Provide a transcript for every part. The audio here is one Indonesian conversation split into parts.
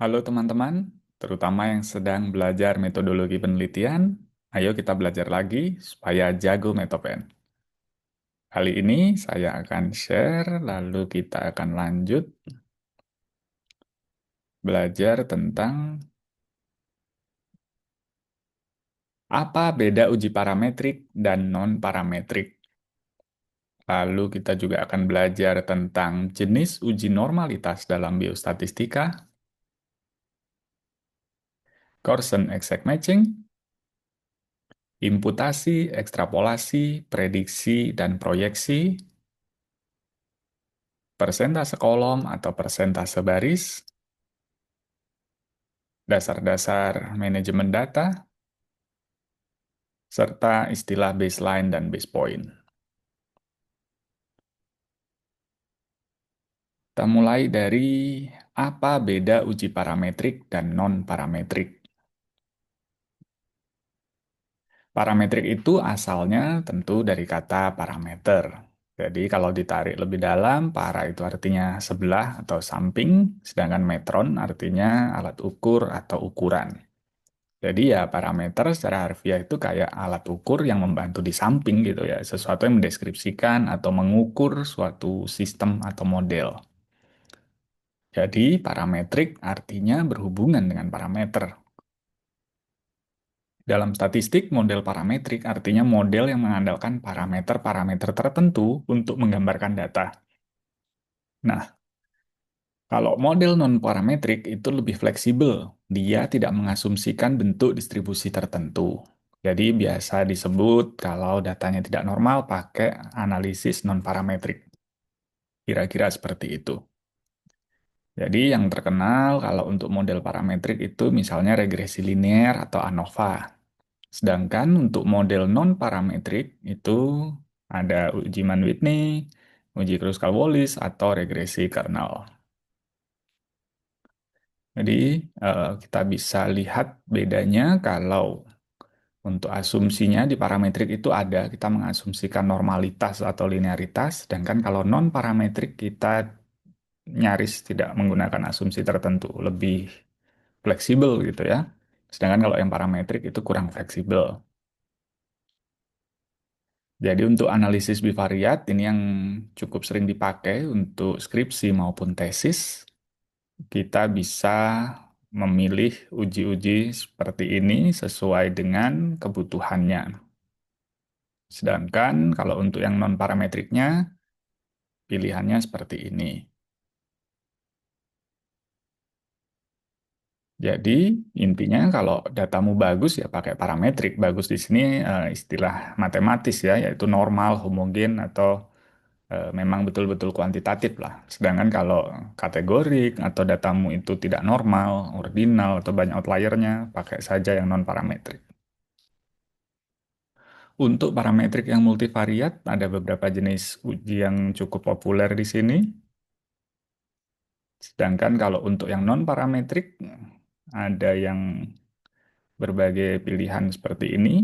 Halo teman-teman, terutama yang sedang belajar metodologi penelitian, ayo kita belajar lagi supaya jago Metopen. Kali ini saya akan share, lalu kita akan lanjut belajar tentang apa beda uji parametrik dan non-parametrik. Lalu kita juga akan belajar tentang jenis uji normalitas dalam biostatistika, Corson exact matching, imputasi, ekstrapolasi, prediksi, dan proyeksi, persentase kolom atau persentase baris, dasar-dasar manajemen data, serta istilah baseline dan base point. Kita mulai dari apa beda uji parametrik dan non-parametrik. Parametrik itu asalnya tentu dari kata parameter. Jadi kalau ditarik lebih dalam, para itu artinya sebelah atau samping, sedangkan metron artinya alat ukur atau ukuran. Jadi ya parameter secara harfiah itu kayak alat ukur yang membantu di samping gitu ya, sesuatu yang mendeskripsikan atau mengukur suatu sistem atau model. Jadi parametrik artinya berhubungan dengan parameter. Dalam statistik, model parametrik artinya model yang mengandalkan parameter-parameter tertentu untuk menggambarkan data. Nah, kalau model non-parametrik itu lebih fleksibel, dia tidak mengasumsikan bentuk distribusi tertentu. Jadi biasa disebut kalau datanya tidak normal pakai analisis non-parametrik. Kira-kira seperti itu. Jadi yang terkenal kalau untuk model parametrik itu misalnya regresi linear atau ANOVA. Sedangkan untuk model non-parametrik itu ada uji Mann-Whitney, uji Kruskal-Wallis, atau regresi kernel. Jadi kita bisa lihat bedanya kalau untuk asumsinya di parametrik itu ada, kita mengasumsikan normalitas atau linearitas, sedangkan kalau non-parametrik kita nyaris tidak menggunakan asumsi tertentu, lebih fleksibel gitu ya. Sedangkan kalau yang parametrik itu kurang fleksibel. Jadi untuk analisis bivariat ini yang cukup sering dipakai untuk skripsi maupun tesis, kita bisa memilih uji-uji seperti ini sesuai dengan kebutuhannya. Sedangkan kalau untuk yang non-parametriknya, pilihannya seperti ini. Jadi intinya kalau datamu bagus ya pakai parametrik. Bagus di sini istilah matematis ya, yaitu normal, homogen, atau memang betul-betul kuantitatif lah. Sedangkan kalau kategorik atau datamu itu tidak normal, ordinal, atau banyak outliernya, pakai saja yang non-parametrik. Untuk parametrik yang multivariat, ada beberapa jenis uji yang cukup populer di sini. Sedangkan kalau untuk yang non-parametrik, ada yang berbagai pilihan seperti ini.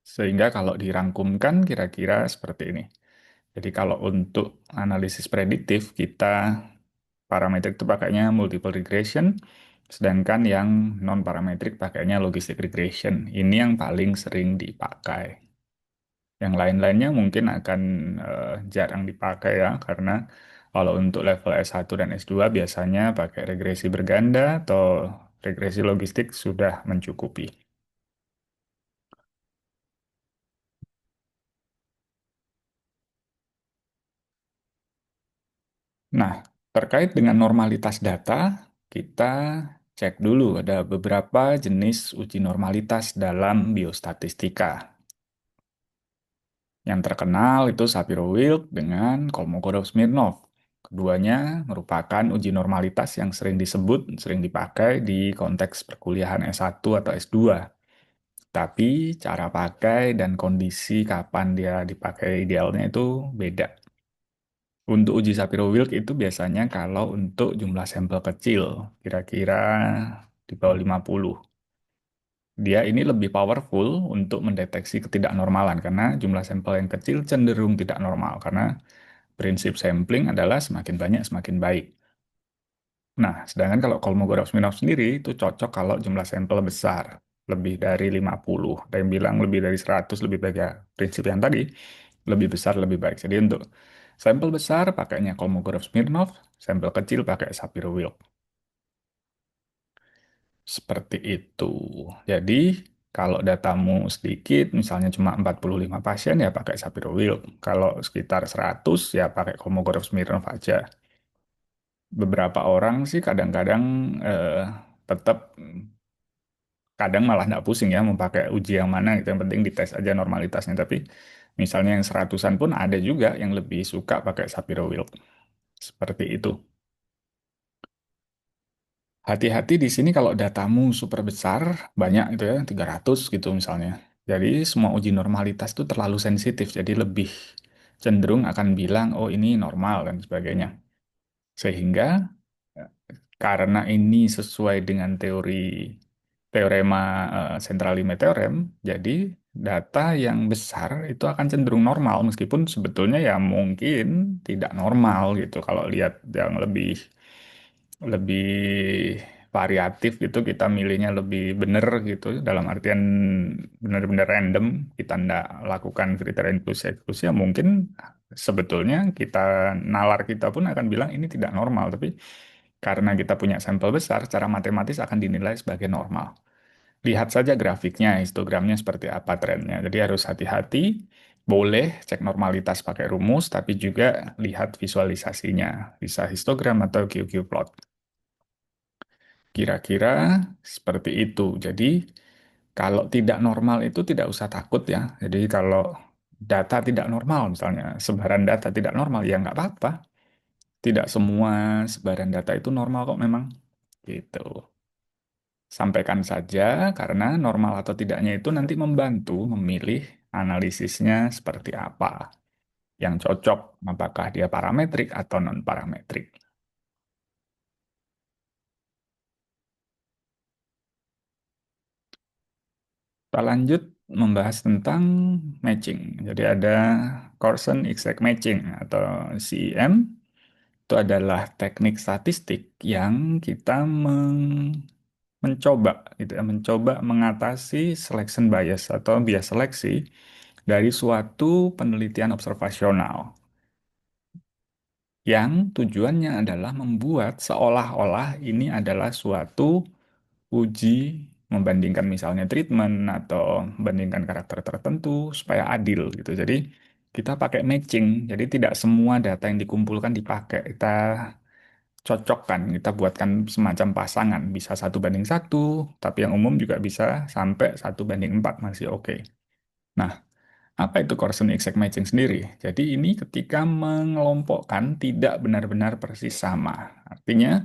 Sehingga kalau dirangkumkan kira-kira seperti ini. Jadi kalau untuk analisis prediktif, kita parametrik itu pakainya multiple regression, sedangkan yang non-parametrik pakainya logistic regression. Ini yang paling sering dipakai. Yang lain-lainnya mungkin akan jarang dipakai ya, karena kalau untuk level S1 dan S2 biasanya pakai regresi berganda atau regresi logistik sudah mencukupi. Nah, terkait dengan normalitas data, kita cek dulu ada beberapa jenis uji normalitas dalam biostatistika. Yang terkenal itu Shapiro-Wilk dengan Kolmogorov-Smirnov. Keduanya merupakan uji normalitas yang sering disebut, sering dipakai di konteks perkuliahan S1 atau S2. Tapi cara pakai dan kondisi kapan dia dipakai idealnya itu beda. Untuk uji Shapiro-Wilk itu biasanya kalau untuk jumlah sampel kecil, kira-kira di bawah 50. Dia ini lebih powerful untuk mendeteksi ketidaknormalan karena jumlah sampel yang kecil cenderung tidak normal karena Prinsip sampling adalah semakin banyak semakin baik. Nah, sedangkan kalau Kolmogorov-Smirnov sendiri itu cocok kalau jumlah sampel besar, lebih dari 50. Ada yang bilang lebih dari 100, lebih baik ya. Prinsip yang tadi, lebih besar lebih baik. Jadi untuk sampel besar pakainya Kolmogorov-Smirnov, sampel kecil pakai Shapiro-Wilk. Seperti itu. Jadi, kalau datamu sedikit, misalnya cuma 45 pasien, ya pakai Shapiro-Wilk. Kalau sekitar 100, ya pakai Kolmogorov-Smirnov aja. Beberapa orang sih kadang-kadang eh, tetap kadang malah nggak pusing ya mau pakai uji yang mana gitu. Yang penting dites aja normalitasnya. Tapi misalnya yang seratusan pun ada juga yang lebih suka pakai Shapiro-Wilk. Seperti itu. Hati-hati di sini kalau datamu super besar, banyak itu ya, 300 gitu misalnya. Jadi semua uji normalitas itu terlalu sensitif, jadi lebih cenderung akan bilang, oh ini normal dan sebagainya. Sehingga eh, karena ini sesuai dengan teorema central limit theorem, jadi data yang besar itu akan cenderung normal, meskipun sebetulnya ya mungkin tidak normal gitu kalau lihat yang lebih variatif gitu kita milihnya lebih bener gitu dalam artian benar-benar random kita ndak lakukan kriteria inklusi eksklusi ya mungkin sebetulnya nalar kita pun akan bilang ini tidak normal tapi karena kita punya sampel besar secara matematis akan dinilai sebagai normal. Lihat saja grafiknya, histogramnya seperti apa trennya. Jadi harus hati-hati. Boleh cek normalitas pakai rumus, tapi juga lihat visualisasinya. Bisa histogram atau QQ plot. Kira-kira seperti itu. Jadi kalau tidak normal itu tidak usah takut ya. Jadi kalau data tidak normal misalnya, sebaran data tidak normal ya nggak apa-apa. Tidak semua sebaran data itu normal kok memang. Gitu. Sampaikan saja karena normal atau tidaknya itu nanti membantu memilih analisisnya seperti apa. Yang cocok, apakah dia parametrik atau non-parametrik. Kita lanjut membahas tentang matching. Jadi ada Corson exact matching atau CEM. Itu adalah teknik statistik yang kita mencoba gitu ya, mencoba mengatasi selection bias atau bias seleksi dari suatu penelitian observasional yang tujuannya adalah membuat seolah-olah ini adalah suatu uji membandingkan misalnya treatment atau membandingkan karakter tertentu supaya adil gitu. Jadi kita pakai matching. Jadi tidak semua data yang dikumpulkan dipakai. Kita cocokkan, kita buatkan semacam pasangan. Bisa 1:1, tapi yang umum juga bisa sampai 1:4 masih oke. Nah, apa itu Corson exact matching sendiri? Jadi ini ketika mengelompokkan tidak benar-benar persis sama. Artinya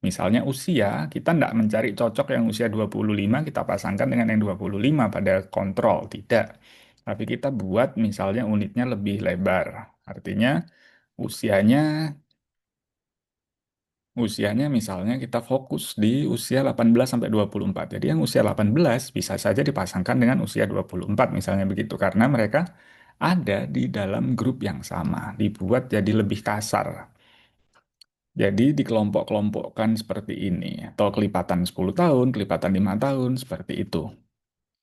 misalnya usia, kita tidak mencari cocok yang usia 25 kita pasangkan dengan yang 25 pada kontrol, tidak. Tapi kita buat misalnya unitnya lebih lebar. Artinya usianya usianya misalnya kita fokus di usia 18 sampai 24. Jadi yang usia 18 bisa saja dipasangkan dengan usia 24 misalnya begitu karena mereka ada di dalam grup yang sama, dibuat jadi lebih kasar. Jadi dikelompok-kelompokkan seperti ini, atau kelipatan 10 tahun, kelipatan 5 tahun, seperti itu.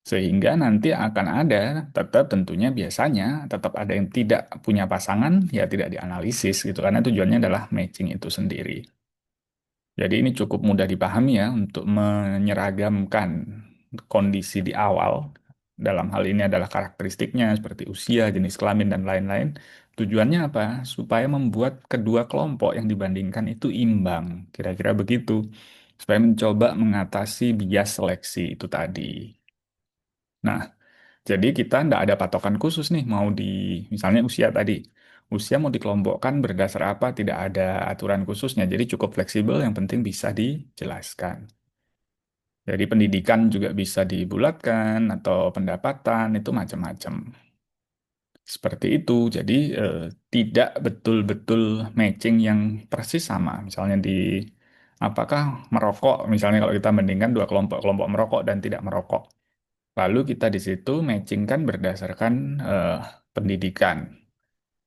Sehingga nanti akan ada, tetap tentunya biasanya, tetap ada yang tidak punya pasangan, ya tidak dianalisis gitu, karena tujuannya adalah matching itu sendiri. Jadi ini cukup mudah dipahami ya, untuk menyeragamkan kondisi di awal. Dalam hal ini adalah karakteristiknya, seperti usia, jenis kelamin, dan lain-lain. Tujuannya apa? Supaya membuat kedua kelompok yang dibandingkan itu imbang. Kira-kira begitu. Supaya mencoba mengatasi bias seleksi itu tadi. Nah, jadi kita tidak ada patokan khusus nih, misalnya usia tadi. Usia mau dikelompokkan berdasar apa, tidak ada aturan khususnya. Jadi cukup fleksibel, yang penting bisa dijelaskan. Jadi pendidikan juga bisa dibulatkan, atau pendapatan, itu macam-macam. Seperti itu, jadi tidak betul-betul matching yang persis sama. Misalnya apakah merokok, misalnya kalau kita bandingkan dua kelompok merokok dan tidak merokok. Lalu kita di situ matchingkan berdasarkan pendidikan.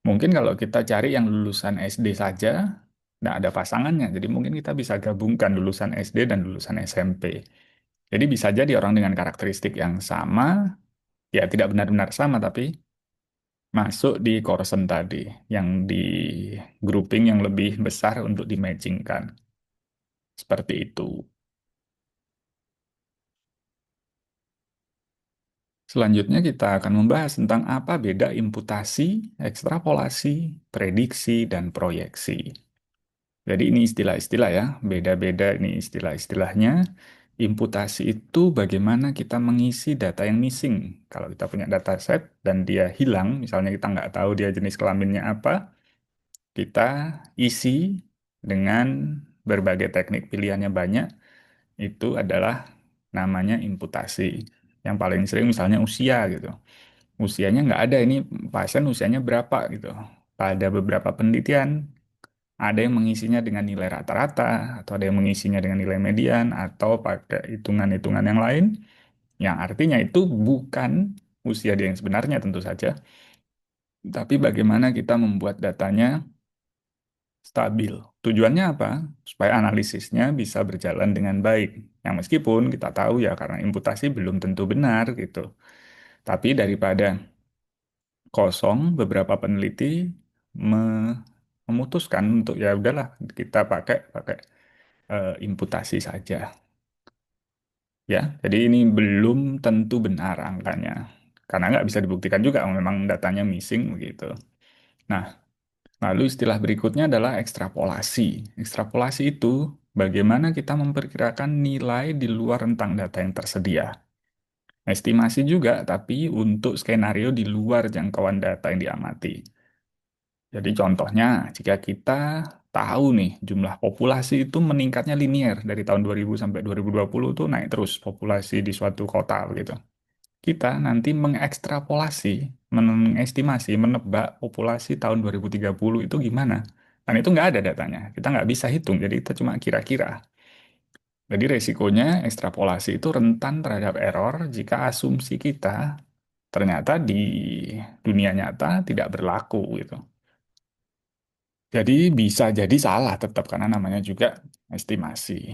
Mungkin kalau kita cari yang lulusan SD saja, nggak ada pasangannya. Jadi mungkin kita bisa gabungkan lulusan SD dan lulusan SMP. Jadi bisa jadi orang dengan karakteristik yang sama, ya tidak benar-benar sama, tapi masuk di Corson tadi, yang di grouping yang lebih besar untuk di-matchingkan. Seperti itu. Selanjutnya kita akan membahas tentang apa beda imputasi, ekstrapolasi, prediksi, dan proyeksi. Jadi ini istilah-istilah ya, beda-beda ini istilah-istilahnya. Imputasi itu bagaimana kita mengisi data yang missing. Kalau kita punya dataset dan dia hilang, misalnya kita nggak tahu dia jenis kelaminnya apa, kita isi dengan berbagai teknik pilihannya banyak, itu adalah namanya imputasi. Yang paling sering misalnya usia gitu. Usianya nggak ada, ini pasien usianya berapa gitu. Pada beberapa penelitian, ada yang mengisinya dengan nilai rata-rata, atau ada yang mengisinya dengan nilai median, atau pakai hitungan-hitungan yang lain, yang artinya itu bukan usia dia yang sebenarnya tentu saja, tapi bagaimana kita membuat datanya stabil. Tujuannya apa? Supaya analisisnya bisa berjalan dengan baik. Yang meskipun kita tahu ya karena imputasi belum tentu benar gitu. Tapi daripada kosong, beberapa peneliti memutuskan untuk ya udahlah kita pakai pakai imputasi saja. Ya, jadi ini belum tentu benar angkanya. Karena nggak bisa dibuktikan juga memang datanya missing begitu. Nah, lalu istilah berikutnya adalah ekstrapolasi. Ekstrapolasi itu bagaimana kita memperkirakan nilai di luar rentang data yang tersedia. Estimasi juga, tapi untuk skenario di luar jangkauan data yang diamati. Jadi contohnya, jika kita tahu nih jumlah populasi itu meningkatnya linier dari tahun 2000 sampai 2020 tuh naik terus populasi di suatu kota begitu. Kita nanti mengekstrapolasi, mengestimasi, menebak populasi tahun 2030 itu gimana. Dan itu nggak ada datanya. Kita nggak bisa hitung, jadi kita cuma kira-kira. Jadi resikonya ekstrapolasi itu rentan terhadap error jika asumsi kita ternyata di dunia nyata tidak berlaku gitu. Jadi bisa jadi salah tetap karena namanya juga estimasi.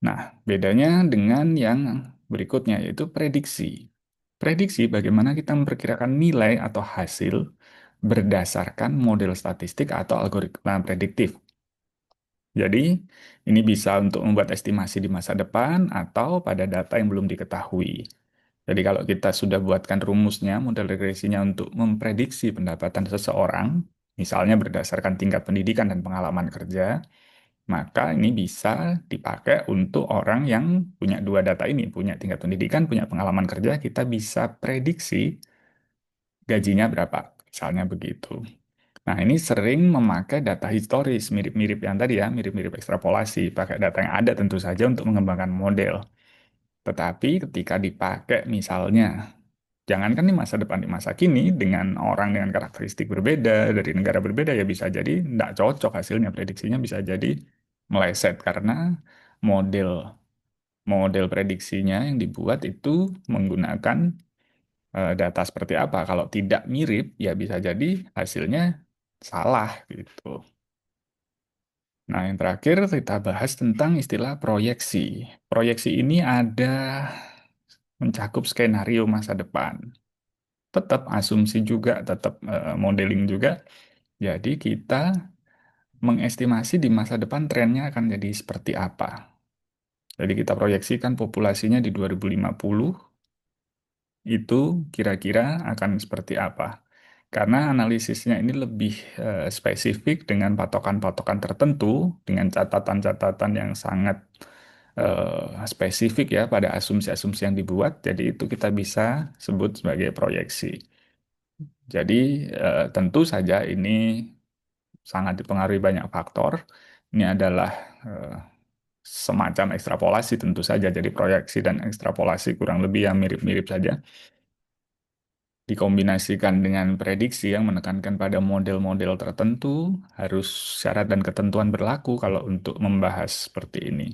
Nah, bedanya dengan yang berikutnya yaitu prediksi. Prediksi bagaimana kita memperkirakan nilai atau hasil berdasarkan model statistik atau algoritma prediktif. Jadi, ini bisa untuk membuat estimasi di masa depan atau pada data yang belum diketahui. Jadi, kalau kita sudah buatkan rumusnya, model regresinya untuk memprediksi pendapatan seseorang, misalnya berdasarkan tingkat pendidikan dan pengalaman kerja, maka ini bisa dipakai untuk orang yang punya dua data ini, punya tingkat pendidikan, punya pengalaman kerja, kita bisa prediksi gajinya berapa, misalnya begitu. Nah, ini sering memakai data historis, mirip-mirip yang tadi ya, mirip-mirip ekstrapolasi, pakai data yang ada tentu saja untuk mengembangkan model. Tetapi ketika dipakai misalnya, jangankan di masa depan, di masa kini, dengan orang dengan karakteristik berbeda, dari negara berbeda, ya bisa jadi tidak cocok hasilnya, prediksinya bisa jadi meleset, karena model model prediksinya yang dibuat itu menggunakan data seperti apa. Kalau tidak mirip, ya bisa jadi hasilnya salah gitu. Nah, yang terakhir kita bahas tentang istilah proyeksi. Proyeksi ini ada mencakup skenario masa depan. Tetap asumsi juga, tetap modeling juga. Jadi kita mengestimasi di masa depan trennya akan jadi seperti apa. Jadi kita proyeksikan populasinya di 2050 itu kira-kira akan seperti apa. Karena analisisnya ini lebih spesifik dengan patokan-patokan tertentu, dengan catatan-catatan yang sangat spesifik ya pada asumsi-asumsi yang dibuat. Jadi itu kita bisa sebut sebagai proyeksi. Jadi tentu saja ini sangat dipengaruhi banyak faktor. Ini adalah eh, semacam ekstrapolasi tentu saja. Jadi proyeksi dan ekstrapolasi kurang lebih yang mirip-mirip saja. Dikombinasikan dengan prediksi yang menekankan pada model-model tertentu, harus syarat dan ketentuan berlaku kalau untuk membahas seperti ini.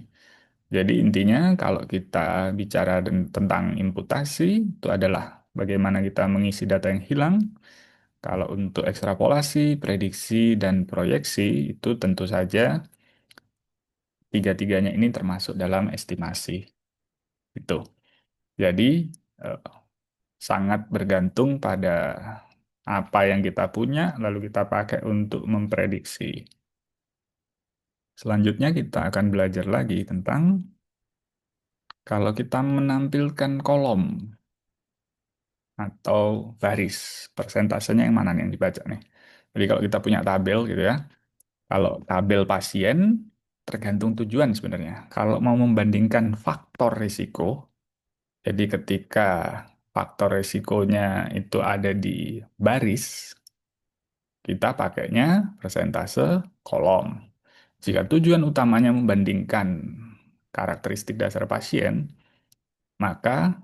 Jadi intinya kalau kita bicara tentang imputasi, itu adalah bagaimana kita mengisi data yang hilang. Kalau untuk ekstrapolasi, prediksi, dan proyeksi itu tentu saja tiga-tiganya ini termasuk dalam estimasi. Itu. Jadi eh, sangat bergantung pada apa yang kita punya, lalu kita pakai untuk memprediksi. Selanjutnya kita akan belajar lagi tentang kalau kita menampilkan kolom atau baris, persentasenya yang mana nih yang dibaca nih. Jadi kalau kita punya tabel gitu ya, kalau tabel pasien tergantung tujuan sebenarnya. Kalau mau membandingkan faktor risiko, jadi ketika faktor risikonya itu ada di baris, kita pakainya persentase kolom. Jika tujuan utamanya membandingkan karakteristik dasar pasien, maka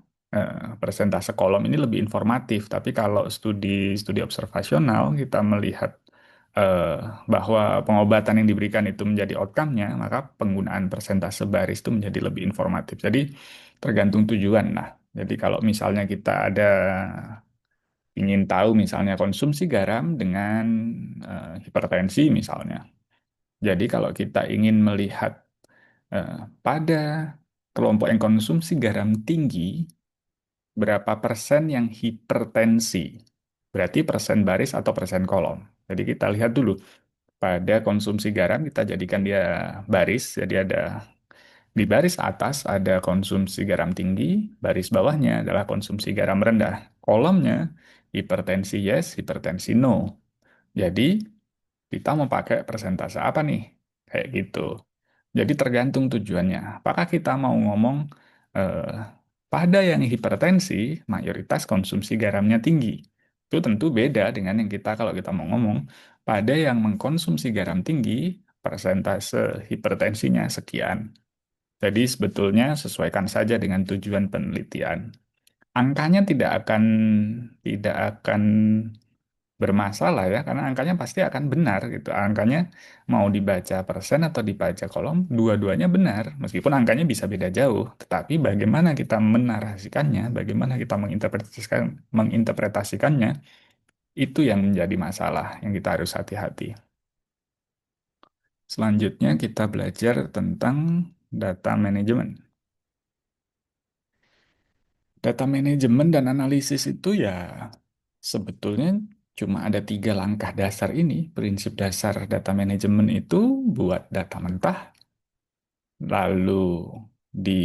persentase kolom ini lebih informatif. Tapi kalau studi observasional, kita melihat eh, bahwa pengobatan yang diberikan itu menjadi outcome-nya, maka penggunaan persentase baris itu menjadi lebih informatif. Jadi tergantung tujuan. Nah, jadi kalau misalnya kita ada ingin tahu misalnya konsumsi garam dengan hipertensi misalnya. Jadi kalau kita ingin melihat eh, pada kelompok yang konsumsi garam tinggi, berapa persen yang hipertensi? Berarti persen baris atau persen kolom. Jadi kita lihat dulu pada konsumsi garam kita jadikan dia baris. Jadi ada di baris atas ada konsumsi garam tinggi, baris bawahnya adalah konsumsi garam rendah. Kolomnya hipertensi yes, hipertensi no. Jadi kita mau pakai persentase apa nih? Kayak gitu. Jadi tergantung tujuannya. Apakah kita mau ngomong eh, pada yang hipertensi, mayoritas konsumsi garamnya tinggi. Itu tentu beda dengan yang kita kalau kita mau ngomong pada yang mengkonsumsi garam tinggi, persentase hipertensinya sekian. Jadi sebetulnya sesuaikan saja dengan tujuan penelitian. Angkanya tidak akan bermasalah ya, karena angkanya pasti akan benar gitu. Angkanya mau dibaca persen atau dibaca kolom, dua-duanya benar, meskipun angkanya bisa beda jauh. Tetapi bagaimana kita menarasikannya, bagaimana kita menginterpretasikannya, itu yang menjadi masalah yang kita harus hati-hati. Selanjutnya kita belajar tentang data manajemen. Data manajemen dan analisis itu ya sebetulnya cuma ada tiga langkah dasar ini. Prinsip dasar data manajemen itu buat data mentah, lalu di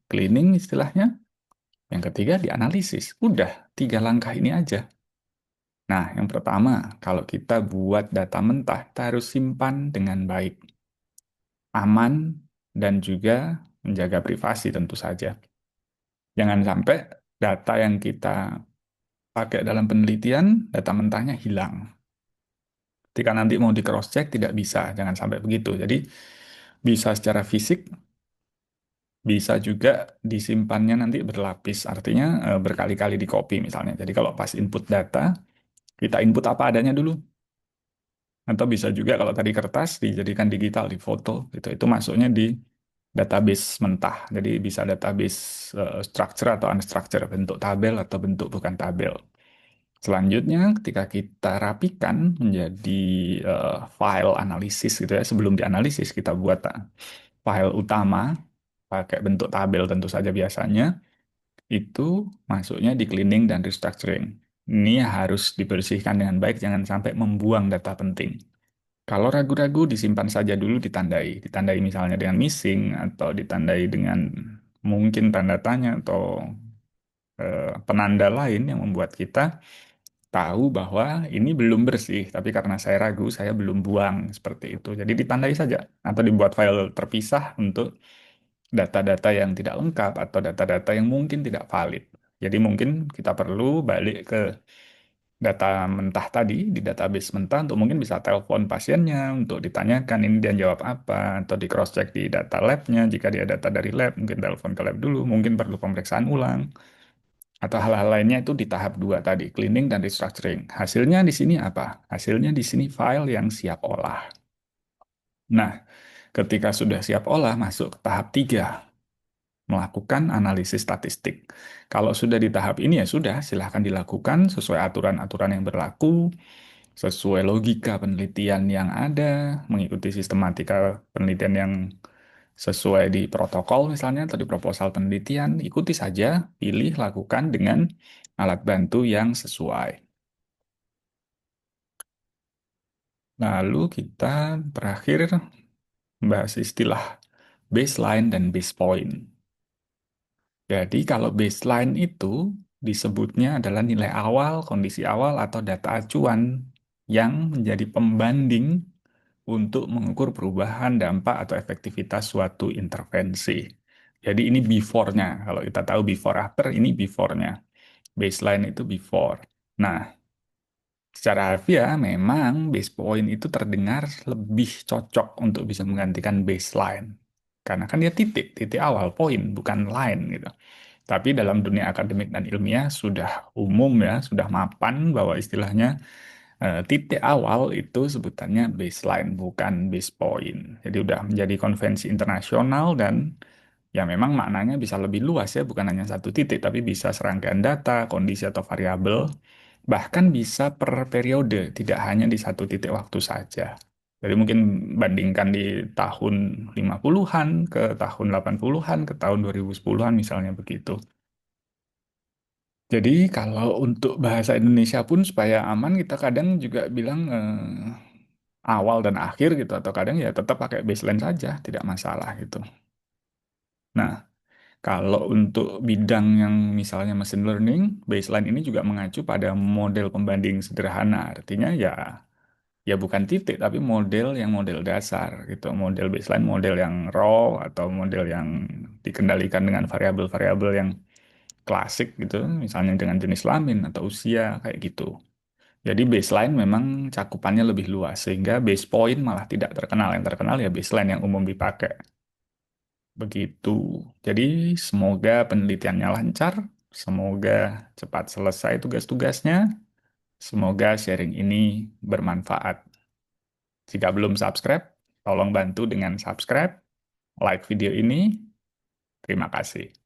cleaning istilahnya. Yang ketiga di analisis. Udah, tiga langkah ini aja. Nah, yang pertama, kalau kita buat data mentah, kita harus simpan dengan baik, aman, dan juga menjaga privasi tentu saja. Jangan sampai data yang kita pakai dalam penelitian, data mentahnya hilang. Ketika nanti mau di cross check tidak bisa, jangan sampai begitu. Jadi bisa secara fisik, bisa juga disimpannya nanti berlapis, artinya berkali-kali di copy misalnya. Jadi kalau pas input data, kita input apa adanya dulu. Atau bisa juga kalau tadi kertas dijadikan digital di foto, gitu. Itu masuknya di database mentah. Jadi bisa database structure atau unstructure, bentuk tabel atau bentuk bukan tabel. Selanjutnya, ketika kita rapikan menjadi file analisis gitu ya, sebelum dianalisis kita buat file utama pakai bentuk tabel tentu saja biasanya, itu masuknya di cleaning dan restructuring. Ini harus dibersihkan dengan baik, jangan sampai membuang data penting. Kalau ragu-ragu, disimpan saja dulu ditandai. Ditandai misalnya dengan missing, atau ditandai dengan mungkin tanda tanya, atau penanda lain yang membuat kita tahu bahwa ini belum bersih, tapi karena saya ragu, saya belum buang seperti itu. Jadi ditandai saja atau dibuat file terpisah untuk data-data yang tidak lengkap atau data-data yang mungkin tidak valid. Jadi mungkin kita perlu balik ke data mentah tadi di database mentah untuk mungkin bisa telepon pasiennya untuk ditanyakan ini dia jawab apa atau di cross check di data labnya jika dia data dari lab mungkin telepon ke lab dulu mungkin perlu pemeriksaan ulang atau hal-hal lainnya itu di tahap dua tadi, cleaning dan restructuring. Hasilnya di sini apa? Hasilnya di sini file yang siap olah. Nah, ketika sudah siap olah, masuk ke tahap tiga. melakukan analisis statistik. Kalau sudah di tahap ini ya sudah, silahkan dilakukan sesuai aturan-aturan yang berlaku, sesuai logika penelitian yang ada, mengikuti sistematika penelitian yang sesuai di protokol misalnya atau di proposal penelitian, ikuti saja, pilih, lakukan dengan alat bantu yang sesuai. Lalu kita terakhir membahas istilah baseline dan base point. Jadi kalau baseline itu disebutnya adalah nilai awal, kondisi awal atau data acuan yang menjadi pembanding untuk mengukur perubahan dampak atau efektivitas suatu intervensi. Jadi ini before-nya. Kalau kita tahu before after, ini before-nya. Baseline itu before. Nah, secara harfiah memang base point itu terdengar lebih cocok untuk bisa menggantikan baseline. Karena kan dia titik, titik awal, poin, bukan line gitu. Tapi dalam dunia akademik dan ilmiah sudah umum ya, sudah mapan bahwa istilahnya titik awal itu sebutannya baseline, bukan base point. Jadi udah menjadi konvensi internasional dan ya memang maknanya bisa lebih luas ya, bukan hanya satu titik, tapi bisa serangkaian data, kondisi atau variabel, bahkan bisa per periode, tidak hanya di satu titik waktu saja. Jadi mungkin bandingkan di tahun 50-an ke tahun 80-an ke tahun 2010-an misalnya begitu. Jadi kalau untuk bahasa Indonesia pun supaya aman kita kadang juga bilang awal dan akhir gitu atau kadang ya tetap pakai baseline saja tidak masalah gitu. Nah, kalau untuk bidang yang misalnya machine learning, baseline ini juga mengacu pada model pembanding sederhana. Artinya ya bukan titik tapi model yang model dasar gitu. Model baseline model yang raw atau model yang dikendalikan dengan variabel-variabel yang klasik gitu, misalnya dengan jenis kelamin atau usia kayak gitu. Jadi baseline memang cakupannya lebih luas, sehingga base point malah tidak terkenal. Yang terkenal ya baseline yang umum dipakai. Begitu. Jadi semoga penelitiannya lancar, semoga cepat selesai tugas-tugasnya, semoga sharing ini bermanfaat. Jika belum subscribe, tolong bantu dengan subscribe, like video ini. Terima kasih.